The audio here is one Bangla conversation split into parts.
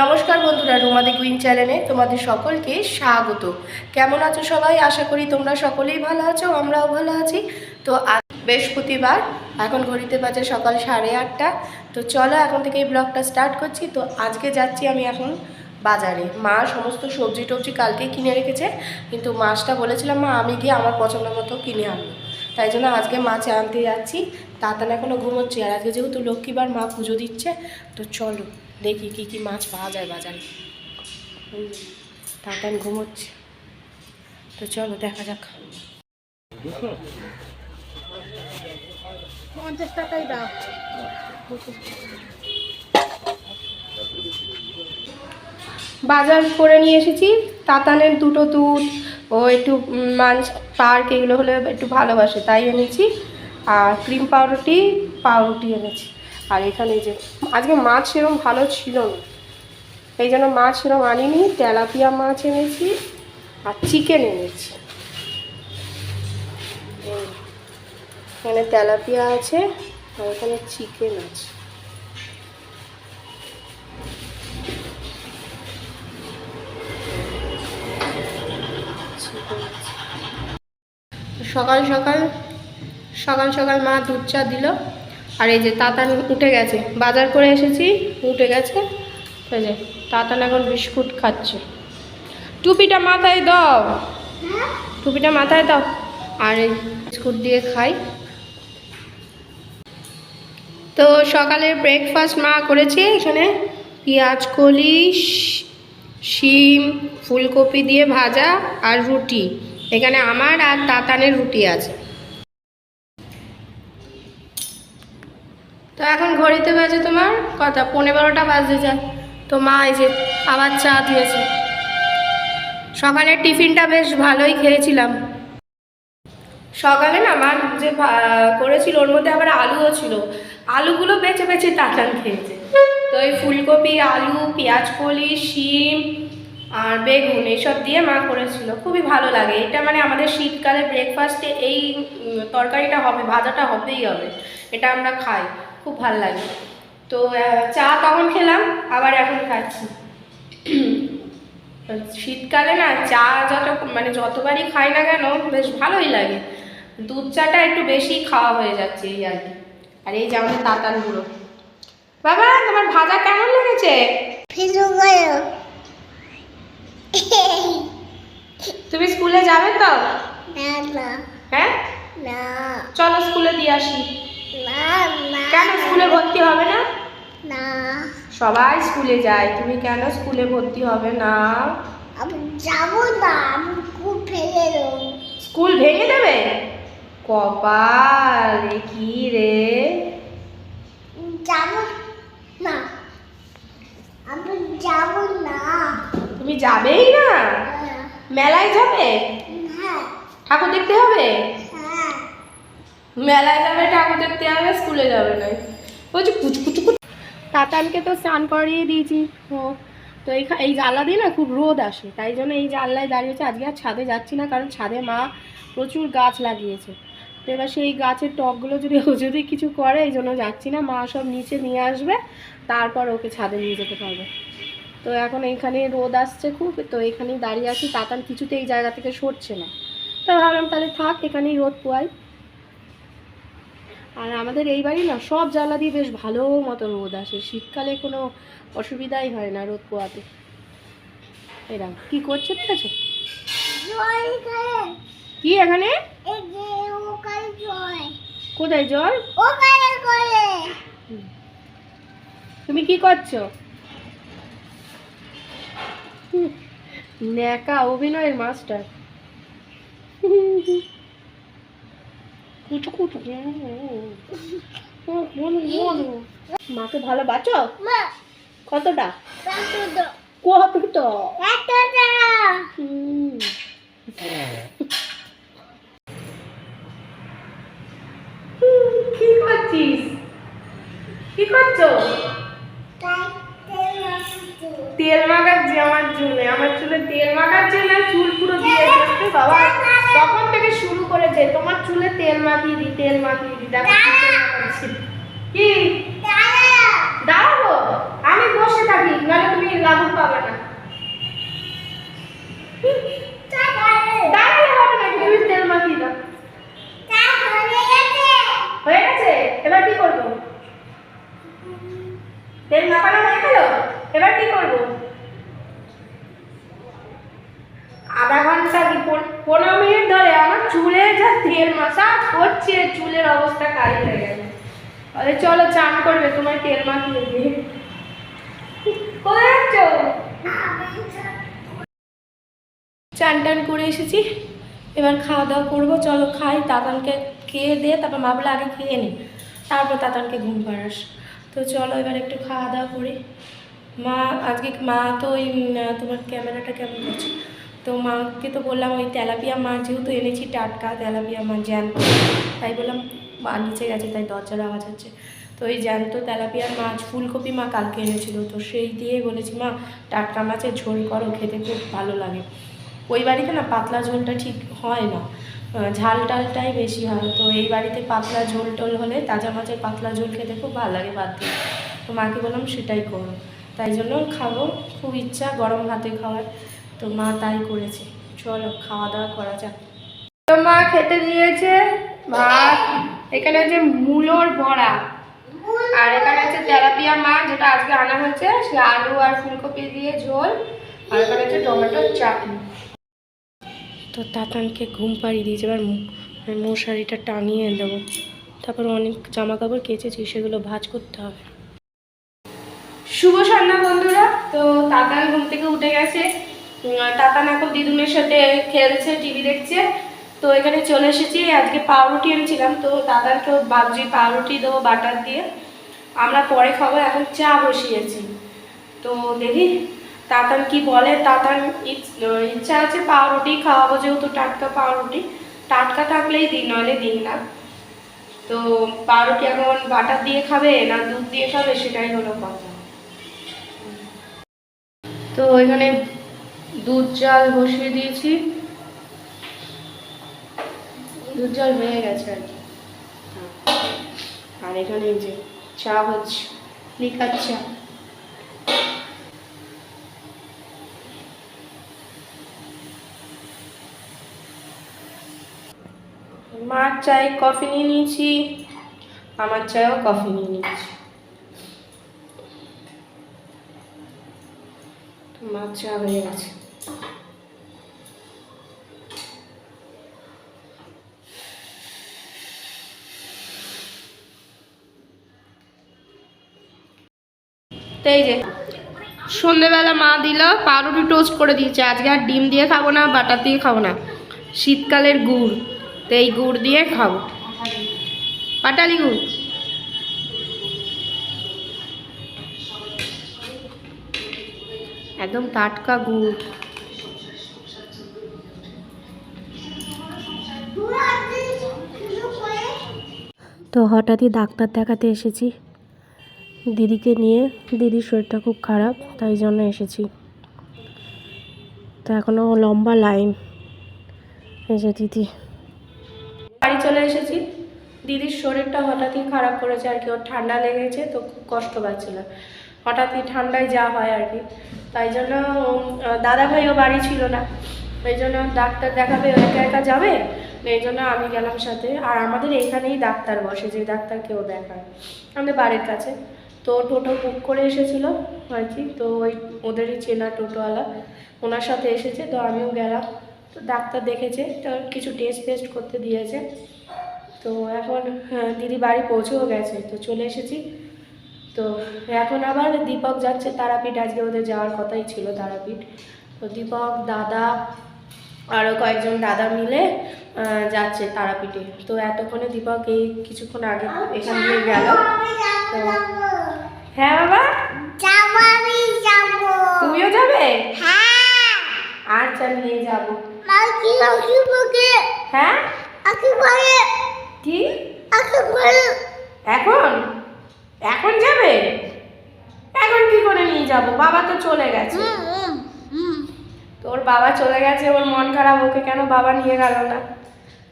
নমস্কার বন্ধুরা, রোমাদি কুইন চ্যানেলে তোমাদের সকলকে স্বাগত। কেমন আছো সবাই? আশা করি তোমরা সকলেই ভালো আছো, আমরাও ভালো আছি। তো আজ বৃহস্পতিবার, এখন ঘড়িতে বাজে সকাল 8:30। তো চলো এখন থেকে এই ব্লগটা স্টার্ট করছি। তো আজকে যাচ্ছি আমি এখন বাজারে। মা সমস্ত সবজি টবজি কালকে কিনে রেখেছে, কিন্তু মাছটা বলেছিলাম মা আমি গিয়ে আমার পছন্দ মতো কিনে আনবো, তাই জন্য আজকে মাছ আনতে যাচ্ছি। তাতান এখনও ঘুমোচ্ছি, আর আজকে যেহেতু লক্ষ্মীবার মা পুজো দিচ্ছে, তো চলো দেখি কি কি মাছ পাওয়া যায় বাজারে। তাতান ঘুমোচ্ছে, তো চলো দেখা যাক। 50 টাকাই দাও। বাজার করে নিয়ে এসেছি। তাতানের দুটো দুধ, ও একটু মাছ পার্ক এগুলো হলে একটু ভালোবাসে, তাই এনেছি। আর ক্রিম পাউরুটি এনেছি। আর এখানে যে আজকে মাছ সেরকম ভালো ছিল না, এই জন্য মাছ সেরকম আনিনি। তেলাপিয়া মাছ এনেছি আর চিকেন এনেছি। এখানে তেলাপিয়া আছে আর এখানে চিকেন আছে। সকাল সকাল মা দুধ চা দিল। আর এই যে তাতান উঠে গেছে, বাজার করে এসেছি, উঠে গেছে। এই যে তাতান এখন বিস্কুট খাচ্ছে। টুপিটা মাথায় দাও, টুপিটা মাথায় দাও। আর এই বিস্কুট দিয়ে খাই। তো সকালে ব্রেকফাস্ট মা করেছে, এখানে পেঁয়াজ কলি, শিম, ফুলকপি দিয়ে ভাজা আর রুটি। এখানে আমার আর তাতানের রুটি আছে। তো এখন ঘড়িতে বাজে তোমার কটা, 11:15 বাজতে যায়। তো মা এই যে আবার চা দিয়েছে। সকালের টিফিনটা বেশ ভালোই খেয়েছিলাম। সকালে না মা যে করেছিল ওর মধ্যে আবার আলুও ছিল, আলুগুলো বেছে বেছে তাতান খেয়েছে। তো এই ফুলকপি, আলু, পেঁয়াজ কলি, শিম আর বেগুন এইসব দিয়ে মা করেছিল, খুবই ভালো লাগে। এটা মানে আমাদের শীতকালে ব্রেকফাস্টে এই তরকারিটা হবে, ভাজাটা হবেই হবে, এটা আমরা খাই, খুব ভালো লাগে। তো চা তখন খেলাম, আবার এখন খাচ্ছি। শীতকালে না চা যতবারই খাই না কেন বেশ ভালোই লাগে। দুধ চাটা একটু বেশি খাওয়া হয়ে যাচ্ছে এই আর কি। আর এই যে আমাদের তাতান গুঁড়ো। বাবা তোমার ভাজা কেমন লেগেছে? তুমি স্কুলে যাবে তো? হ্যাঁ, চলো স্কুলে দিয়ে আসি। কেন স্কুলে ভর্তি হবে না? সবাই স্কুলে যায়, তুমি কেন স্কুলে ভর্তি হবে না? যাবো না, স্কুল ভেঙে দেবে? কপাল, কি রে, যাবো না, আমি যাবো না। তুমি যাবেই না? মেলায় যাবে? ঠাকুর দেখতে হবে? মেলায় যাবে, ঠাকুর দেখতে হবে, স্কুলে যাবে না। বলছি কুচকুচু। তাতানকে তো স্নান করিয়ে দিয়েছি। তো এই জানলা দিয়ে না খুব রোদ আসে, তাই জন্য এই জানলায় দাঁড়িয়েছে। আজকে আর ছাদে যাচ্ছি না, কারণ ছাদে মা প্রচুর গাছ লাগিয়েছে। তো এবার সেই গাছের টবগুলো যদি কিছু করে, এই জন্য যাচ্ছি না। মা সব নিচে নিয়ে আসবে, তারপর ওকে ছাদে নিয়ে যেতে পারবে। তো এখন এইখানে রোদ আসছে খুব, তো এখানেই দাঁড়িয়ে আছি। তাতান কিছুতে এই জায়গা থেকে সরছে না, তো ভাবলাম তাহলে থাক, এখানেই রোদ পোয়াই। আর আমাদের এই বাড়ি না সব জানলা দিয়ে বেশ ভালো মতো রোদ আসে, শীতকালে কোনো অসুবিধাই হয় না রোদ পোয়াতে। এরা কি করছে দেখেছো? কি এখানে কোথায় জল? তুমি কি করছো? ন্যাকা অভিনয়ের মাস্টার। মাকে ভালোবাসো? কতটা? কতটা? কি করছিস? কি করছো? তেল মাখাচ্ছি আমার চুলে। আমার চুলে তেল মাখাচ্ছে না, চুল পুরো দিয়ে যাচ্ছে বাবা। তখন থেকে শুরু করেছে তোমার চুলে তেল মাখিয়ে দি, তেল মাখিয়ে দি। দেখো কি দাঁড়াবো, আমি বসে থাকি, নাহলে তুমি তেল মাখানো হয়ে গেল, এবার কি করবো? আধা ঘন্টা কি 15 মিনিট ধরে আমার চুলে যা তেল মাসাজ করছে, চুলের অবস্থা কালি হয়ে গেছে। আরে চলো চান করবে, তোমার তেল মাখিয়ে দিয়ে। কোথায় যাচ্ছ? চান টান করে এসেছি, এবার খাওয়া দাওয়া করবো। চলো খাই, তাতানকে খেয়ে দিয়ে তারপর মা বলে আগে খেয়ে নি, তারপর তাতানকে ঘুম পাড়াস। তো চলো এবার একটু খাওয়া দাওয়া করি। মা আজকে মা তো ওই তোমার ক্যামেরাটা কেমন করছে, তো মাকে তো বললাম ওই তেলাপিয়া মাছ যেহেতু এনেছি, টাটকা তেলাপিয়া মাছ জ্যান্ত, তাই বললাম মা নিচে গেছে তাই দরজার আওয়াজ হচ্ছে। তো ওই জ্যান্ত তেলাপিয়ার মাছ ফুলকপি মা কালকে এনেছিল, তো সেই দিয়ে বলেছি মা টাটকা মাছের ঝোল করো, খেতে খুব ভালো লাগে। ওই বাড়িতে না পাতলা ঝোলটা ঠিক হয় না, ঝাল টালটাই বেশি হয়। তো এই বাড়িতে পাতলা ঝোল টোল হলে তাজা মাছের পাতলা ঝোল খেতে খুব ভালো লাগে বাদ দিয়ে। তো মাকে বললাম সেটাই করো, তাই জন্য খাবো, খুব ইচ্ছা গরম ভাতে খাওয়ার, তো মা তাই করেছে। চলো খাওয়া দাওয়া করা যাক। তো মা খেতে দিয়েছে ভাত, এখানে হচ্ছে মূলোর বড়া, আর এখানে হচ্ছে তেলাপিয়া মাছ যেটা আজকে আনা হয়েছে, সে আলু আর ফুলকপি দিয়ে ঝোল, আর এখানে হচ্ছে টমেটোর চাটনি। তো তাতানকে ঘুম পাড়িয়ে দিয়েছে, এবার মশারিটা টাঙিয়ে দেবো, তারপর অনেক জামা কাপড় কেচেছি সেগুলো ভাঁজ করতে হবে। শুভ সন্ধ্যা বন্ধুরা। তো তাতান ঘুম থেকে উঠে গেছে, তাতান এখন দিদুনের সাথে খেলছে, টিভি দেখছে। তো এখানে চলে এসেছি, আজকে পাউরুটি এনেছিলাম, তো তাতানকেও ভাবছি পাউরুটি দেবো বাটার দিয়ে, আমরা পরে খাবো, এখন চা বসিয়েছি। তো দেখি তাতান কি বলে। তাতান ইচ্ছা আছে পাউরুটি খাওয়াবো, যেহেতু টাটকা পাউরুটি, টাটকা থাকলেই দিন, নইলে দিন না। তো পাউরুটি এখন বাটার দিয়ে খাবে না দুধ দিয়ে খাবে, সেটাই হলো কথা। তো এখানে দুধ জাল বসিয়ে দিয়েছি, দুধ জাল হয়ে গেছে আর কি। আর এখানে এই যে চা হচ্ছে, লিকার চা। মার চায়ে কফি নিয়ে নিয়েছি, আমার চায়েও কফি নিয়ে নিয়েছি। মার চা হয়ে গেছে। তো এই যে সন্ধেবেলা মা দিল পাউরুটি টোস্ট করে দিয়েছে, আজকে আর ডিম দিয়ে খাবো না, বাটার দিয়ে খাবো না, শীতকালের গুড়, তো এই গুড় দিয়ে খাবো, পাটালি গুড়। একদম টাটকা গুড়। তো হঠাৎই ডাক্তার দেখাতে এসেছি দিদিকে নিয়ে, দিদির শরীরটা খুব খারাপ, তাই জন্য এসেছি। তো এখনও লম্বা লাইন। এই যে দিদি, বাড়ি চলে এসেছি। দিদির শরীরটা হঠাৎই খারাপ করেছে আর কি, ওর ঠান্ডা লেগেছে, তো খুব কষ্ট পাচ্ছিল, হঠাৎই ঠান্ডায় যা হয় আর কি। তাই জন্য দাদাভাইও বাড়ি ছিল না, এই জন্য ডাক্তার দেখাবে একা একা যাবে, এই জন্য আমি গেলাম সাথে। আর আমাদের এখানেই ডাক্তার বসে, যে ডাক্তারকেও দেখায় আমাদের বাড়ির কাছে। তো টোটো বুক করে এসেছিলো আর কি, তো ওই ওদেরই চেনা টোটোওয়ালা, ওনার সাথে এসেছে, তো আমিও গেলাম। তো ডাক্তার দেখেছে, তো কিছু টেস্ট ফেস্ট করতে দিয়েছে। তো এখন দিদি বাড়ি পৌঁছেও গেছে, তো চলে এসেছি। তো এখন আবার দীপক যাচ্ছে তারাপীঠ, আজকে ওদের যাওয়ার কথাই ছিল তারাপীঠ। তো দীপক, দাদা, আরও কয়েকজন দাদা মিলে যাচ্ছে তারাপীঠে। তো এতক্ষণে দীপক এই কিছুক্ষণ আগে এখান দিয়ে গেল। তো হ্যাঁ বাবা, তুমিও যাবে? আচ্ছা নিয়ে যাবো। হ্যাঁ কি এখন এখন যাবে? এখন কি করে নিয়ে যাব, বাবা তো চলে গেছে। তোর বাবা চলে গেছে, ওর মন খারাপ, ওকে কেন বাবা নিয়ে গেল না।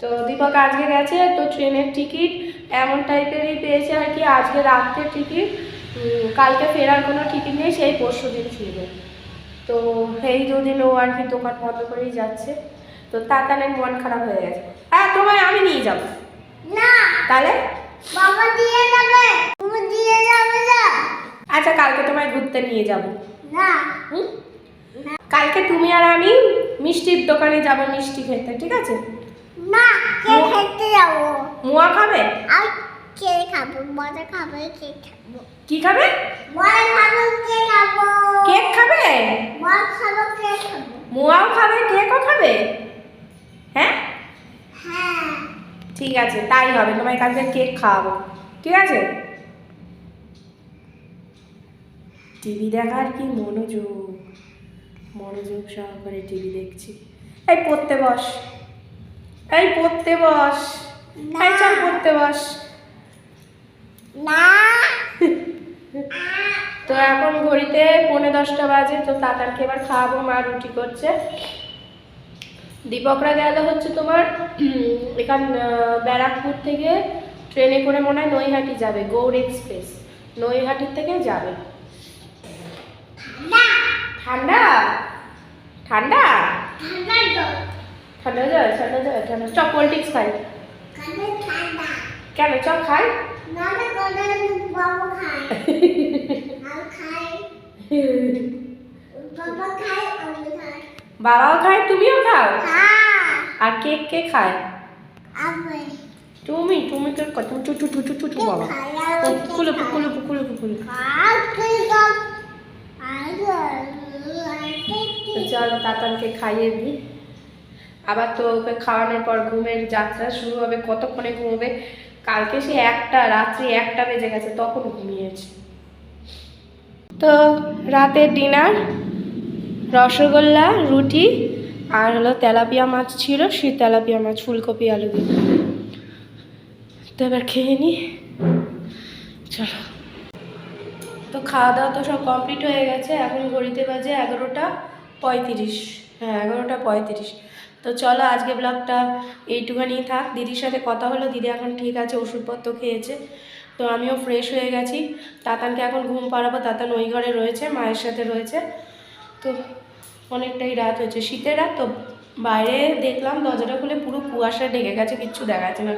তো দীপক আজকে গেছে, তো ট্রেনের টিকিট এমন টাইপেরই পেয়েছে আর কি, আজকে রাত্রের টিকিট, কালকে ফেরার কোনো টিকিট নেই, সেই পরশু দিন ফিরবে। তো এই দুদিন ও আর কি দোকান বন্ধ করেই যাচ্ছে। তো তাতানের মন খারাপ হয়ে গেছে। হ্যাঁ তোমায় আমি নিয়ে যাবো না, তাহলে বাবা দিয়ে যাবে, তুমি দিয়ে যাবে না। আর আচ্ছা কালকে তোমায় ঘুরতে নিয়ে যাব। না হুম? কালকে তুমি আর আমি মিষ্টির দোকানে যাব মিষ্টি খেতে, ঠিক আছে? না কে খেতে যাবো? মুয়া খাবে? আর কে খাবো? মজা খাবো কে খাবো? কি খাবে? মজা খাবো কে খাবো? কেক খাবে? মজা খাবো কে খাবো? মুয়াও খাবে, কেকও খাবে? হ্যাঁ হ্যাঁ ঠিক আছে, তাই হবে, তোমায় কালকে কেক খাওয়াবো, ঠিক আছে? টিভি দেখার কি মনোযোগ, মনোযোগ সহকারে টিভি দেখছি। এই পড়তে বস, এই পড়তে বস, এই চল পড়তে বস। না তো এখন ঘড়িতে 9:45 বাজে, তো তাতারকে এবার খাওয়াবো, মা রুটি করছে। দীপকরা গেল হচ্ছে তোমার এখান ব্যারাকপুর থেকে ট্রেনে করে মনে হয় নৈহাটি যাবে, গৌড় এক্সপ্রেস, নৈহাটির থেকে যাবে। ঠান্ডা ঠান্ডা ঠান্ডা তো ঠান্ডা হয়ে যাবে, ঠান্ডা হয়ে যাবে, ঠান্ডা। চপ পোলট্রিক্স খাই। কানে ঠান্ডা কেন চপ খাই? না না কানে বাবা খায় আর খায় বাবা খায় আমি খাই বাবাও খায়, তুমিও খাও? হ্যাঁ আর কেক কে খায়? আমি তুমি তুমি কেক খাও, তুমি চু চু চু চু চু চু বাবা। পুকুলো পুকুলো পুকুলো পুকুলো। তো চলো তাতানকে খাইয়ে দিই, আবার তো ওকে খাওয়ানোর পর ঘুমের যাত্রা শুরু হবে। কতক্ষণে ঘুমোবে? কালকে সে রাত্রি 1টা বেজে গেছে, তখন ঘুমিয়েছে। তো রাতের ডিনার রসগোল্লা, রুটি আর হলো তেলাপিয়া মাছ ছিল, সেই তেলাপিয়া মাছ ফুলকপি আলু দিয়ে। তো এবার খেয়ে নিই, চলো। তো খাওয়া দাওয়া তো সব কমপ্লিট হয়ে গেছে, এখন ঘড়িতে বাজে 11:35। হ্যাঁ 11:35। তো চলো আজকে ব্লগটা এইটুখানি থাক। দিদির সাথে কথা হলো, দিদি এখন ঠিক আছে, ওষুধপত্র খেয়েছে। তো আমিও ফ্রেশ হয়ে গেছি, তাতানকে এখন ঘুম পাড়াবো। তাতান ওই ঘরে রয়েছে, মায়ের সাথে রয়েছে। তো অনেকটাই রাত হয়েছে, শীতের রাত তো। বাইরে দেখলাম দরজাটা খুলে পুরো কুয়াশায় ঢেকে গেছে, কিচ্ছু দেখা যাচ্ছে না,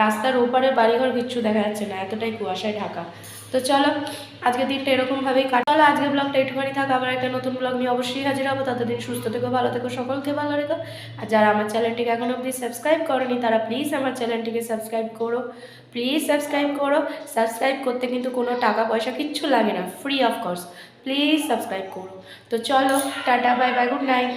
রাস্তার ওপারে বাড়িঘর কিচ্ছু দেখা যাচ্ছে না, এতটাই কুয়াশায় ঢাকা। তো চলো আজকের দিনটা এরকমভাবেই কাটালো। আজকের ব্লগটা একটুখানি থাক, আবার একটা নতুন ব্লগ নিয়ে অবশ্যই হাজির হবো। ততদিন সুস্থ থেকো, ভালো থেকো, সকলকে ভালো রেখো। আর যারা আমার চ্যানেলটিকে এখনও অবধি সাবস্ক্রাইব করোনি তারা প্লিজ আমার চ্যানেলটিকে সাবস্ক্রাইব করো, প্লিজ সাবস্ক্রাইব করো। সাবস্ক্রাইব করতে কিন্তু কোনো টাকা পয়সা কিচ্ছু লাগে না, free of course. Please subscribe করো। তো চলো tata, bye bye, good night.